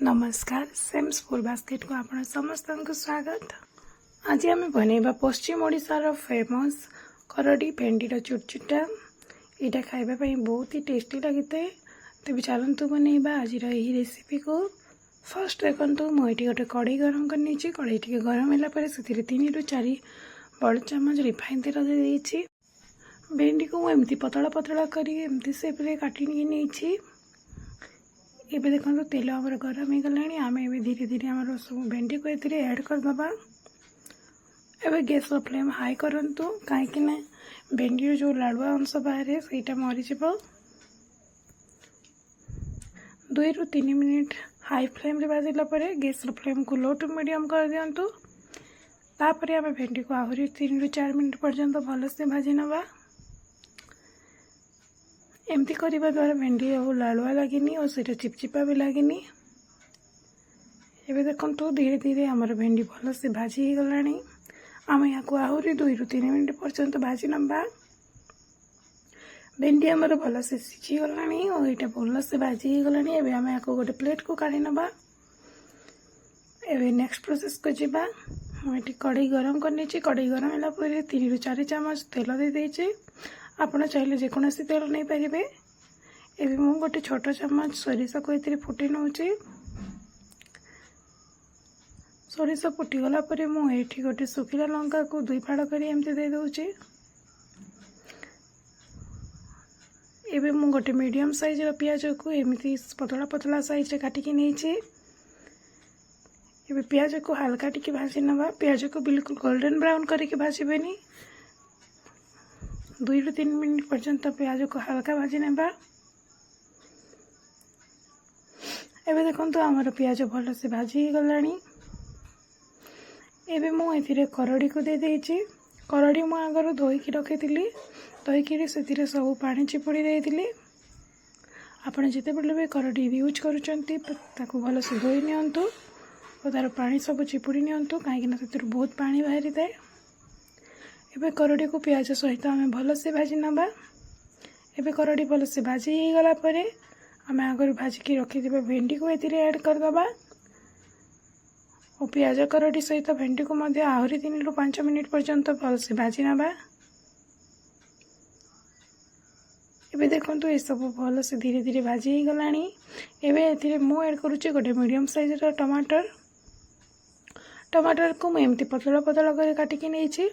नमस्कार सेम्स फूल बास्केट को आपण समस्त को स्वागत। आज आम बनइबा पश्चिम ओडिशार फेमस करडी भेंडीर चुटचुटा। यहाँ खाइबापी बहुत ही टेस्टी लगी था। तेज चलतु बनइबा आज रेसिपी को। फर्स्ट देखु मुझे गोटे कड़ई गरम कर कड़ई टी गरम है से 3 ରୁ 4 बड़ चामच रिफाइन तेल दे भेंडी को एमती पतला पतला करमती सेप्रे काटी नहीं। ये देखो तेल आमर गरम हो गला आम ए धीरे धीरे आम सब भेंडी को ऐड करदे। एवं गैस फ्लेम हाई करूँ कहीं भेंडी जो लाड़ुआ अंश बाहर से मरीज। 2 ରୁ 3 मिनिट हाई फ्लेम रे भाजिला परे गैस फ्लेम को लो टू मीडियम कर दिंतु। तापर आम भेंडी को आहरी 3 ରୁ 4 मिनिट पर्यंत भलसे भाजी नवा। एमती करने द्वारा भेंडी और लाड़ुआ लगनी और सीटा चिपचिपा भी लगनी। एवं देखो धीरे धीरे आमर भेंडी भल से भाजी हो गला। आम यहाँ को आहरी 2 ରୁ 3 मिनिट पर्यंत भाजी नवा। भेंडी आमर भल से सीझी गला और यहाँ भल से भाजी हो गला। एवं आम यहाँ गोटे प्लेट को काढ़ी नवा। एवं नेक्स्ट प्रोसेस को जीवा। मुझे कड़ई गरम करनी। कड़ई गरम है 3 ରୁ 4 चामच तेल दे देचे। आपण चाहिए जेकोसी तेल नहीं पारे। एवं मु गोटे छोट चम्मच सोरिष को ये फुटे नौचे। सोरिष फुटीगला मुझे गोटे सुखिला लंका को 2 फाड़ कर एमती दे दूचे। एवं मु गोटे मीडियम साइज पियाज को एमती पतला पतला साइज काटिकी नहीं। एवं पियाज को हल्का टिके भाजी नवा। पियाज को बिल्कुल गोल्डन ब्राउन करके भाजबेनी। 2 ରୁ 3 मिनिट पर्यंत प्याज को हल्का भाजी नेबा। एबे देखंतु हमर प्याज भल से भाजी गला। एबे मु एथिरे करडी को दे देछि। करडी मु आगर धोईकी रखिथिली। धोईकी से सब पानी चिपुड़ी देइथिली। आपण जेते बेले भी करडी यूज करूचंती ताको भल से धोई नियंतु और तार पानी सब चिपुड़ी नियंतु काहेकि से बहुत पानी बाहरी थाए। एवं करडी को प्याज सहित आम भल से भाजी नवा। एवं करडी भल से भाजी हो गला परे आम आगर भाजिकी रखी भेंडी को ये ऐड करदबा। और प्याज करडी सहित भेंडी को आहरी 3 ରୁ 5 मिनिट पर्यंत भल से भाजी नवा। एवं देखो ये सब भल से धीरे धीरे भाजी हो गला। एवं ये मु ऐड करुच्ची गोटे मीडियम साइज टमाटर। टमाटर को मुझे पतला पतला कर काटिकी नहीं।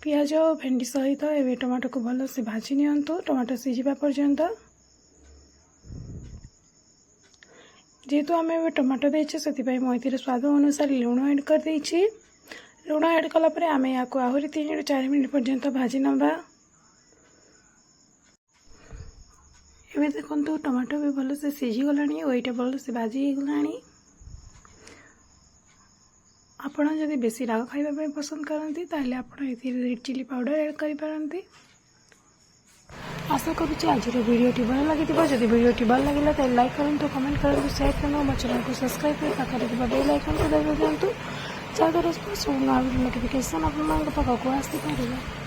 पियाज और भेंडी सहित एवं टमाटर को भल से भाजी नियंतु टमाटर सीझा पर्यंत। जेहेतु आम टमाटर देचे से मुझे स्वाद अनुसार लुण ऐड कर देछि। लुण ऐड कलापर आम या आहरी 3 ରୁ 4 मिनिट पर्यंत भाजी नवा। एवं देखो टमाटर भी भल से सीझी गला और ये भल से भाजी हो गला। आपण जदि बेसी राग खाइबा पसंद करती ताहले आपण ये रेड चिली पाउडर ऐड करें। आशा करुच्ची आज वीडियो भल लगी। जब वीडियो भल लगे तो लाइक करूँ, कमेंट करूँ, शेयर करूँ। मो चैनल को सब्सक्राइब कर पाखे बेल आइकन को दबा दिंतु जहाँद्वारा सब नोटिफिकेशन आप आसपार।